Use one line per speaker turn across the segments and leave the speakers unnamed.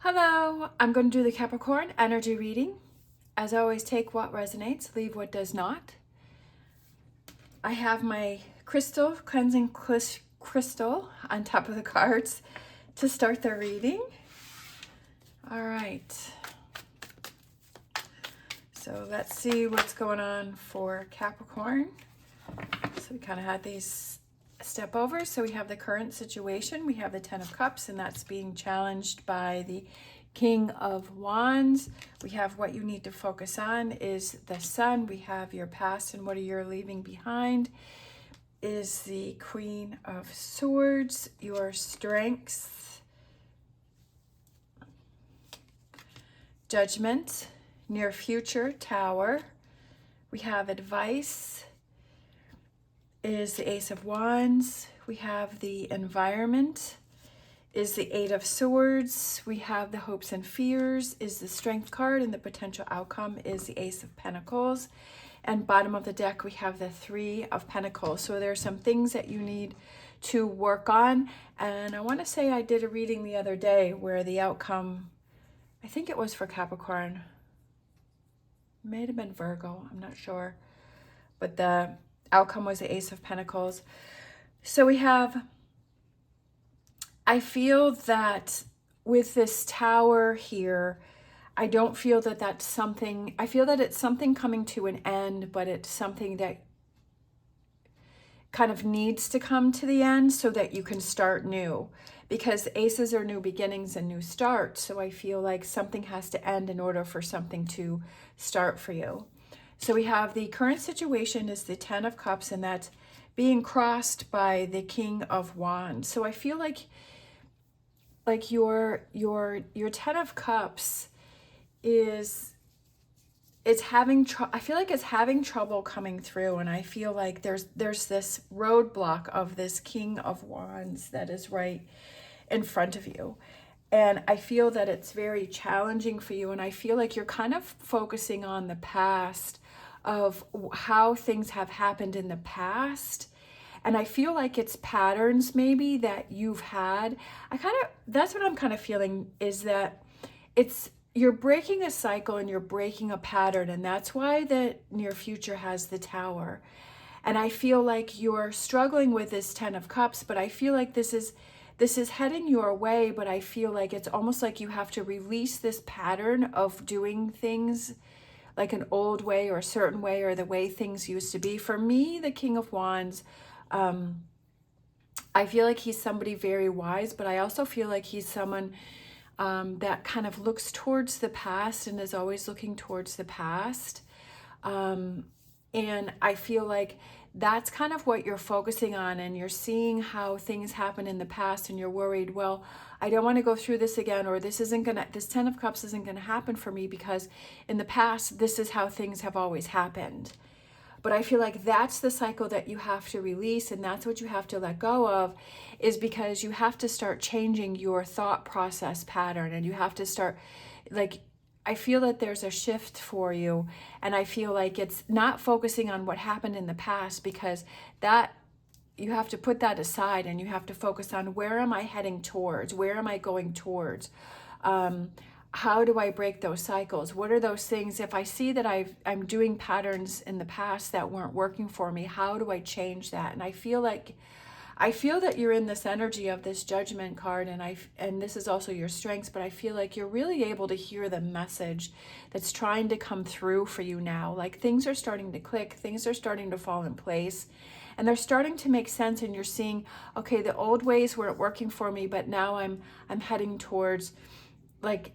Hello, I'm going to do the Capricorn energy reading. As always, take what resonates, leave what does not. I have my crystal, cleansing crystal on top of the cards to start the reading. All right. So let's see what's going on for Capricorn. So we kind of had these step over. So we have the current situation. We have the Ten of Cups, and that's being challenged by the King of Wands. We have what you need to focus on is the Sun. We have your past and what are you leaving behind is the Queen of Swords, your strengths, Judgment, near future, Tower. We have advice is the Ace of Wands. We have the environment is the Eight of Swords. We have the hopes and fears is the Strength card, and the potential outcome is the Ace of Pentacles. And bottom of the deck, we have the Three of Pentacles. So there are some things that you need to work on. And I want to say I did a reading the other day where the outcome, I think it was for Capricorn, may have been Virgo, I'm not sure. But the outcome was the Ace of Pentacles. So we have, I feel that with this Tower here, I don't feel that that's something, I feel that it's something coming to an end, but it's something that kind of needs to come to the end so that you can start new. Because aces are new beginnings and new starts. So I feel like something has to end in order for something to start for you. So we have the current situation is the Ten of Cups, and that's being crossed by the King of Wands. So I feel like your Ten of Cups is, it's having I feel like it's having trouble coming through, and I feel like there's this roadblock of this King of Wands that is right in front of you. And I feel that it's very challenging for you, and I feel like you're kind of focusing on the past of how things have happened in the past. And I feel like it's patterns maybe that you've had. That's what I'm kind of feeling, is that you're breaking a cycle and you're breaking a pattern. And that's why the near future has the Tower. And I feel like you're struggling with this Ten of Cups, but I feel like this is heading your way, but I feel like it's almost like you have to release this pattern of doing things like an old way or a certain way or the way things used to be. For me, the King of Wands, I feel like he's somebody very wise, but I also feel like he's someone that kind of looks towards the past and is always looking towards the past. And I feel like that's kind of what you're focusing on, and you're seeing how things happen in the past, and you're worried, well, I don't want to go through this again, or this Ten of Cups isn't going to happen for me because in the past, this is how things have always happened. But I feel like that's the cycle that you have to release, and that's what you have to let go of, is because you have to start changing your thought process pattern, and you have to start, like, I feel that there's a shift for you, and I feel like it's not focusing on what happened in the past, because that, you have to put that aside and you have to focus on, where am I heading towards? Where am I going towards? How do I break those cycles? What are those things? If I see that I'm doing patterns in the past that weren't working for me, how do I change that? And I feel that you're in this energy of this Judgment card, and this is also your strengths, but I feel like you're really able to hear the message that's trying to come through for you now. Like, things are starting to click, things are starting to fall in place, and they're starting to make sense, and you're seeing, okay, the old ways weren't working for me, but now I'm heading towards, like,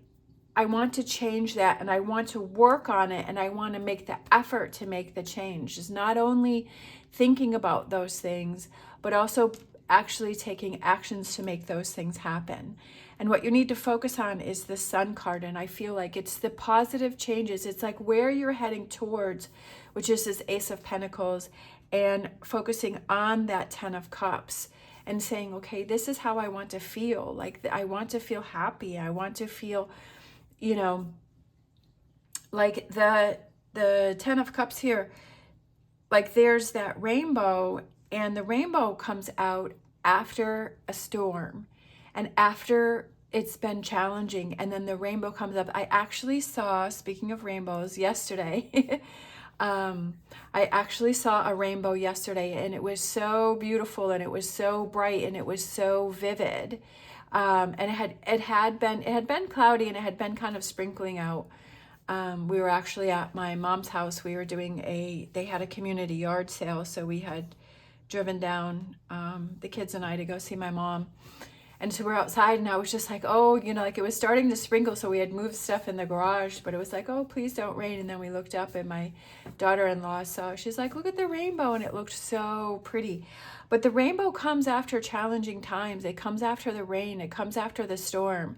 I want to change that, and I want to work on it, and I want to make the effort to make the change. It's not only thinking about those things, but also actually taking actions to make those things happen. And what you need to focus on is the Sun card, and I feel like it's the positive changes. It's like where you're heading towards, which is this Ace of Pentacles, and focusing on that Ten of Cups and saying, okay, this is how I want to feel. Like, I want to feel happy. I want to feel, you know, like the Ten of Cups here, like there's that rainbow, and the rainbow comes out after a storm and after it's been challenging. And then the rainbow comes up. I actually saw, speaking of rainbows, yesterday, I actually saw a rainbow yesterday, and it was so beautiful, and it was so bright, and it was so vivid. And it had been cloudy, and it had been kind of sprinkling out. We were actually at my mom's house. We were doing they had a community yard sale, so we had driven down, the kids and I, to go see my mom. And so we're outside, and I was just like, oh, like it was starting to sprinkle. So we had moved stuff in the garage, but it was like, oh, please don't rain. And then we looked up, and my daughter-in-law saw, she's like, look at the rainbow. And it looked so pretty. But the rainbow comes after challenging times. It comes after the rain. It comes after the storm.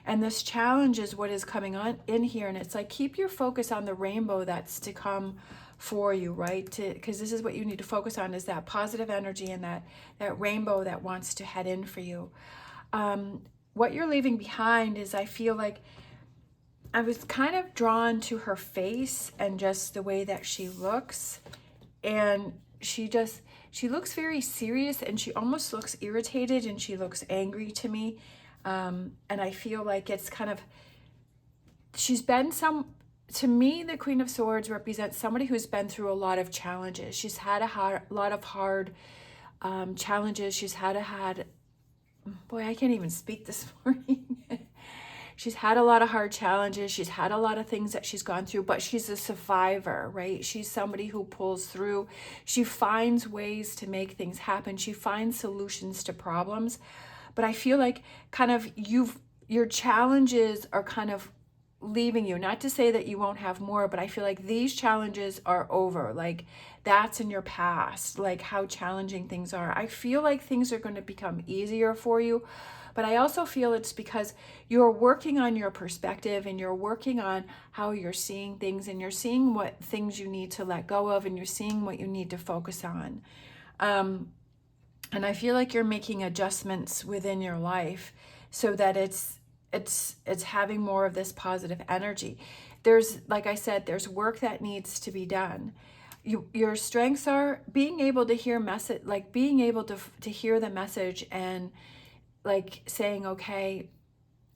And this challenge is what is coming on in here. And it's like, keep your focus on the rainbow that's to come for you, right? Because this is what you need to focus on, is that positive energy and that rainbow that wants to head in for you. What you're leaving behind is, I feel like I was kind of drawn to her face and just the way that she looks. And she looks very serious, and she almost looks irritated, and she looks angry to me. And I feel like it's kind of, to me, the Queen of Swords represents somebody who's been through a lot of challenges. She's had a lot of hard challenges. She's had, boy, I can't even speak this morning. She's had a lot of hard challenges. She's had a lot of things that she's gone through, but she's a survivor, right? She's somebody who pulls through. She finds ways to make things happen. She finds solutions to problems. But I feel like kind of your challenges are kind of leaving you. Not to say that you won't have more, but I feel like these challenges are over. Like, that's in your past, like how challenging things are. I feel like things are going to become easier for you, but I also feel it's because you're working on your perspective, and you're working on how you're seeing things, and you're seeing what things you need to let go of, and you're seeing what you need to focus on. And I feel like you're making adjustments within your life so that it's having more of this positive energy. There's, like I said, there's work that needs to be done. Your strengths are being able to hear message, like being able to hear the message, and like saying, okay,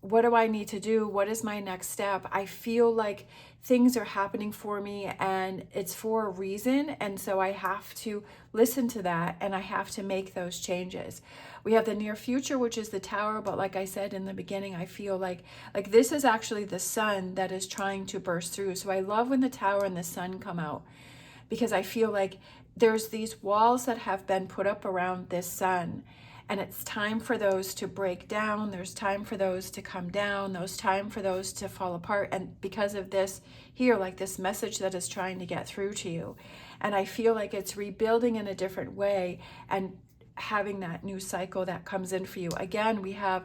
what do I need to do? What is my next step? I feel like things are happening for me, and it's for a reason. And so I have to listen to that, and I have to make those changes. We have the near future, which is the Tower. But like I said in the beginning, I feel like this is actually the sun that is trying to burst through. So I love when the Tower and the sun come out, because I feel like there's these walls that have been put up around this sun, and it's time for those to break down. There's time for those to come down. There's time for those to fall apart. And because of this here, like this message that is trying to get through to you. And I feel like it's rebuilding in a different way, and having that new cycle that comes in for you. Again, we have,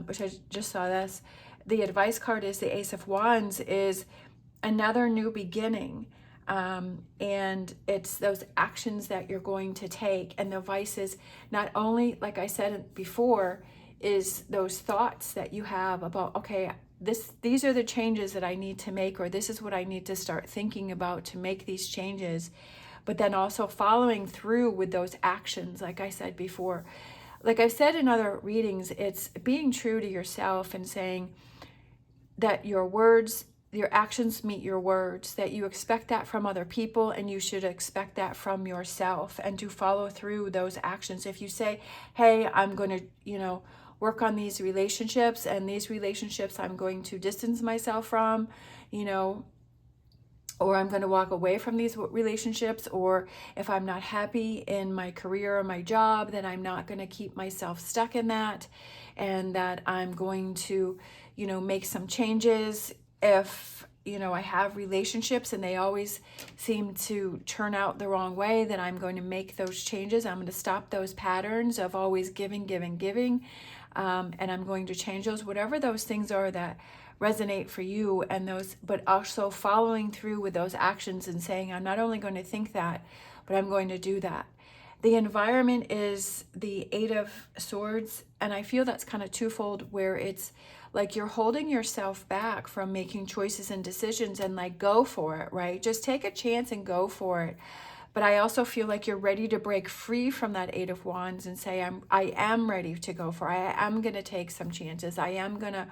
which I just saw this, the advice card is the Ace of Wands, is another new beginning. And it's those actions that you're going to take. And the advice is not only, like I said before, is those thoughts that you have about, okay, these are the changes that I need to make, or this is what I need to start thinking about to make these changes. But then also following through with those actions, like I said before. Like I've said in other readings, it's being true to yourself and saying that your actions meet your words, that you expect that from other people, and you should expect that from yourself, and to follow through those actions. If you say, hey, I'm going to, work on these relationships, and these relationships I'm going to distance myself from, or I'm going to walk away from these relationships, or if I'm not happy in my career or my job, then I'm not going to keep myself stuck in that, and that I'm going to, make some changes. If, I have relationships and they always seem to turn out the wrong way, then I'm going to make those changes. I'm going to stop those patterns of always giving, and I'm going to change those, whatever those things are that resonate for you, and those, but also following through with those actions and saying, I'm not only going to think that, but I'm going to do that. The environment is the Eight of Swords, and I feel that's kind of twofold, where it's like you're holding yourself back from making choices and decisions, and like, go for it, right? Just take a chance and go for it. But I also feel like you're ready to break free from that Eight of Wands and say, I am ready to go for it. I am going to take some chances. I am going to,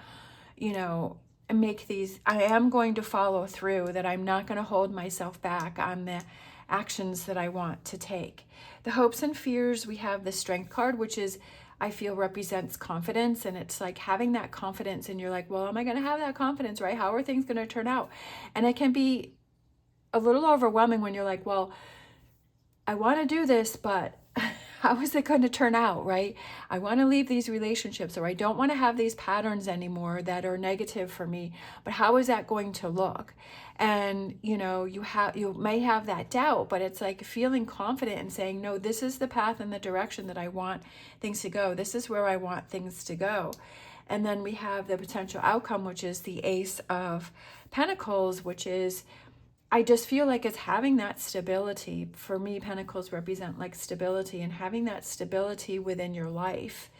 you know, make these, I am going to follow through, that I'm not going to hold myself back on the actions that I want to take. The hopes and fears, we have the Strength card, which is, I feel, represents confidence. And it's like having that confidence, and you're like, well, am I going to have that confidence, right? How are things going to turn out? And it can be a little overwhelming when you're like, well, I want to do this, but how is it going to turn out, right? I want to leave these relationships, or I don't want to have these patterns anymore that are negative for me, but how is that going to look? And, you know, you may have that doubt, but it's like feeling confident and saying, no, this is the path and the direction that I want things to go. This is where I want things to go. And then we have the potential outcome, which is the Ace of Pentacles, which is, I just feel like it's having that stability. For me, Pentacles represent like stability, and having that stability within your life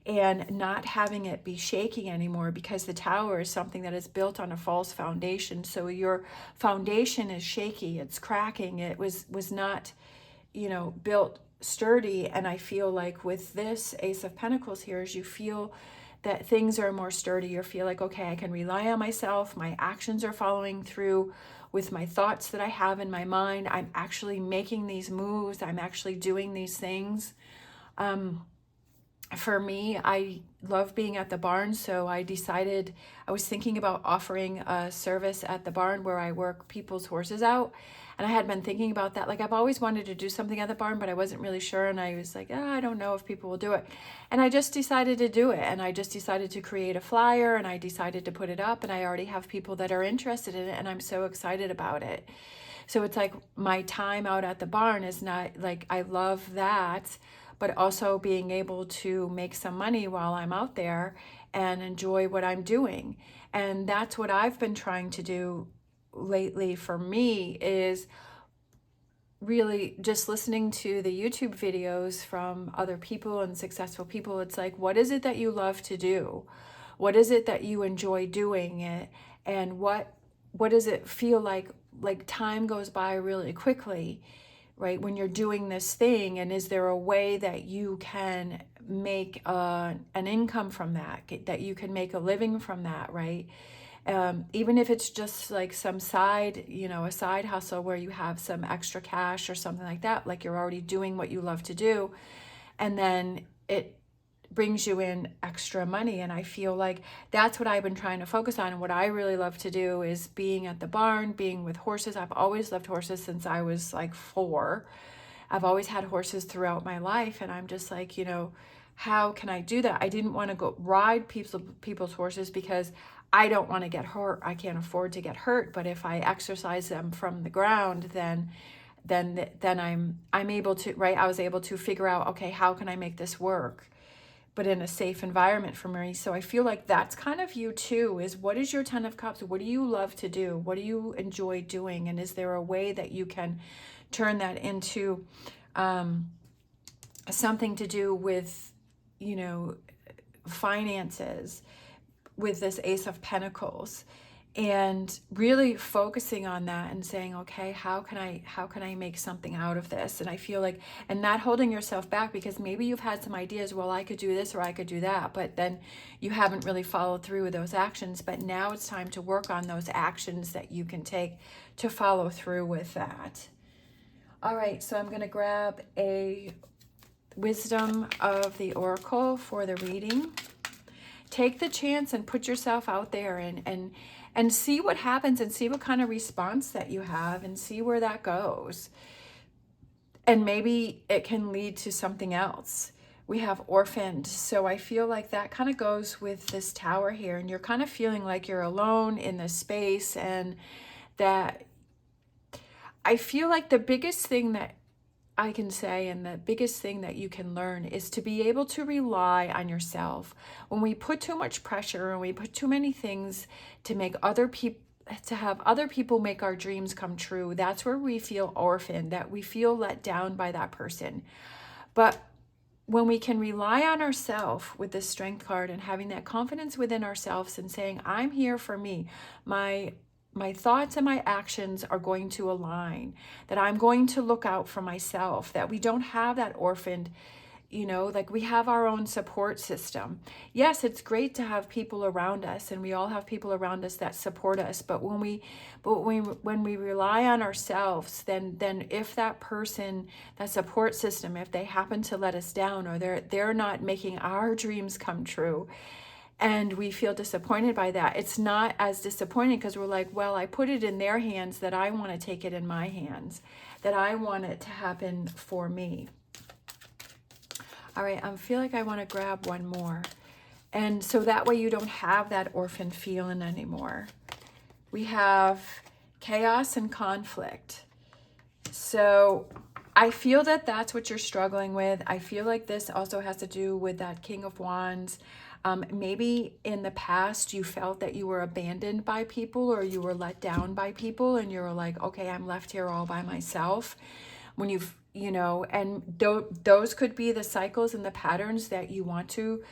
and not having it be shaky anymore, because the Tower is something that is built on a false foundation. So your foundation is shaky, it's cracking, it was not, you know, built sturdy. And I feel like with this Ace of Pentacles here, is you feel that things are more sturdy. You feel like, okay, I can rely on myself. My actions are following through with my thoughts that I have in my mind. I'm actually making these moves. I'm actually doing these things. For me, I love being at the barn, so I decided, I was thinking about offering a service at the barn where I work people's horses out. And I had been thinking about that. Like, I've always wanted to do something at the barn, but I wasn't really sure. And I was like, I don't know if people will do it. And I just decided to do it. And I just decided to create a flyer, and I decided to put it up. And I already have people that are interested in it, and I'm so excited about it. So it's like my time out at the barn is not like, I love that, but also being able to make some money while I'm out there and enjoy what I'm doing. And that's what I've been trying to do lately for me, is really just listening to the YouTube videos from other people and successful people. It's like, what is it that you love to do? What is it that you enjoy doing it? And what does it feel like time goes by really quickly, right, when you're doing this thing? And is there a way that you can make an income from that you can make a living from that, right? Even if it's just like some side, you know, a side hustle where you have some extra cash or something like that, like you're already doing what you love to do, and then it brings you in extra money. And I feel like that's what I've been trying to focus on. And what I really love to do is being at the barn, being with horses. I've always loved horses since I was like 4. I've always had horses throughout my life. And I'm just like, you know, how can I do that? I didn't want to go ride people's horses because I don't want to get hurt. I can't afford to get hurt. But if I exercise them from the ground, then I'm able to, right? I was able to figure out, okay, how can I make this work, but in a safe environment for me? So I feel like that's kind of you too, is what is your 10 of Cups? What do you love to do? What do you enjoy doing? And is there a way that you can turn that into something to do with, you know, finances, with this Ace of Pentacles, and really focusing on that and saying, okay, how can I make something out of this? And I feel like, and not holding yourself back, because maybe you've had some ideas, well, I could do this or I could do that, but then you haven't really followed through with those actions. But now it's time to work on those actions that you can take to follow through with that. All right, so I'm going to grab a Wisdom of the Oracle for the reading. Take the chance and put yourself out there and see what happens, and see what kind of response that you have, and see where that goes. And maybe it can lead to something else. We have Orphaned. So I feel like that kind of goes with this Tower here, and you're kind of feeling like you're alone in this space, and that I feel like the biggest thing that I can say, and the biggest thing that you can learn, is to be able to rely on yourself. When we put too much pressure and we put too many things to make other people, to have other people make our dreams come true, that's where we feel orphaned, that we feel let down by that person. But when we can rely on ourselves with this Strength card, and having that confidence within ourselves and saying, I'm here for me, my my thoughts and my actions are going to align, that I'm going to look out for myself, that we don't have that orphaned, you know, like we have our own support system. Yes, it's great to have people around us, and we all have people around us that support us, but when we rely on ourselves, then if that person, that support system, if they happen to let us down, or they're not making our dreams come true, and we feel disappointed by that, it's not as disappointing, because we're like, well, I put it in their hands, that I want to take it in my hands, that I want it to happen for me. All right, I feel like I want to grab one more. And so that way you don't have that orphan feeling anymore. We have chaos and conflict. So I feel that that's what you're struggling with. I feel like this also has to do with that King of Wands. Maybe in the past you felt that you were abandoned by people, or you were let down by people, and you were like, okay, I'm left here all by myself. When you've, you know, and those could be the cycles and the patterns that you want to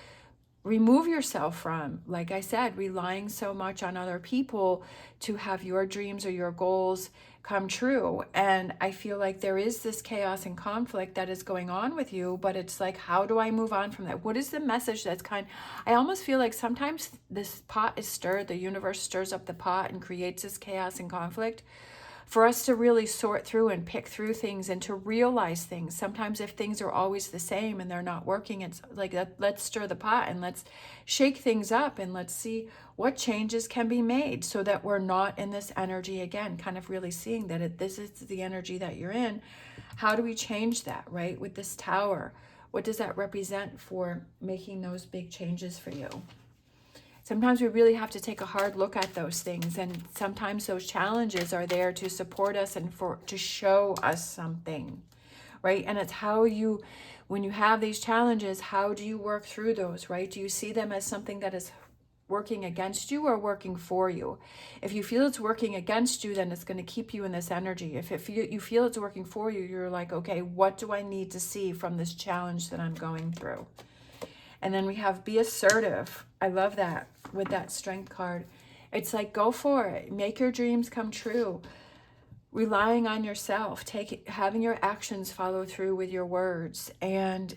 remove yourself from. Like I said, relying so much on other people to have your dreams or your goals come true. And I feel like there is this chaos and conflict that is going on with you, but it's like, how do I move on from that? What is the message that's I almost feel like sometimes this pot is stirred, the universe stirs up the pot and creates this chaos and conflict for us to really sort through and pick through things, and to realize things. Sometimes if things are always the same and they're not working, it's like, let's stir the pot and let's shake things up, and let's see what changes can be made, so that we're not in this energy again, kind of really seeing that this is the energy that you're in. How do we change that, right? With this Tower, what does that represent for making those big changes for you? Sometimes we really have to take a hard look at those things, and sometimes those challenges are there to support us and to show us something, right? And it's how you, when you have these challenges, how do you work through those, right? Do you see them as something that is working against you or working for you? If you feel it's working against you, then it's going to keep you in this energy. If you feel it's working for you, you're like, okay, what do I need to see from this challenge that I'm going through? And then we have be assertive. I love that with that Strength card. It's like, go for it. Make your dreams come true. Relying on yourself. Having your actions follow through with your words. And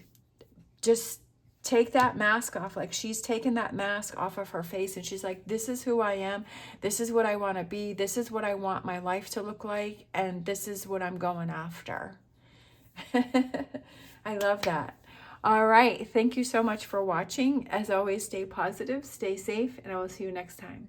just take that mask off. Like, she's taken that mask off of her face, and she's like, this is who I am. This is what I want to be. This is what I want my life to look like. And this is what I'm going after. I love that. All right. Thank you so much for watching. As always, stay positive, stay safe, and I will see you next time.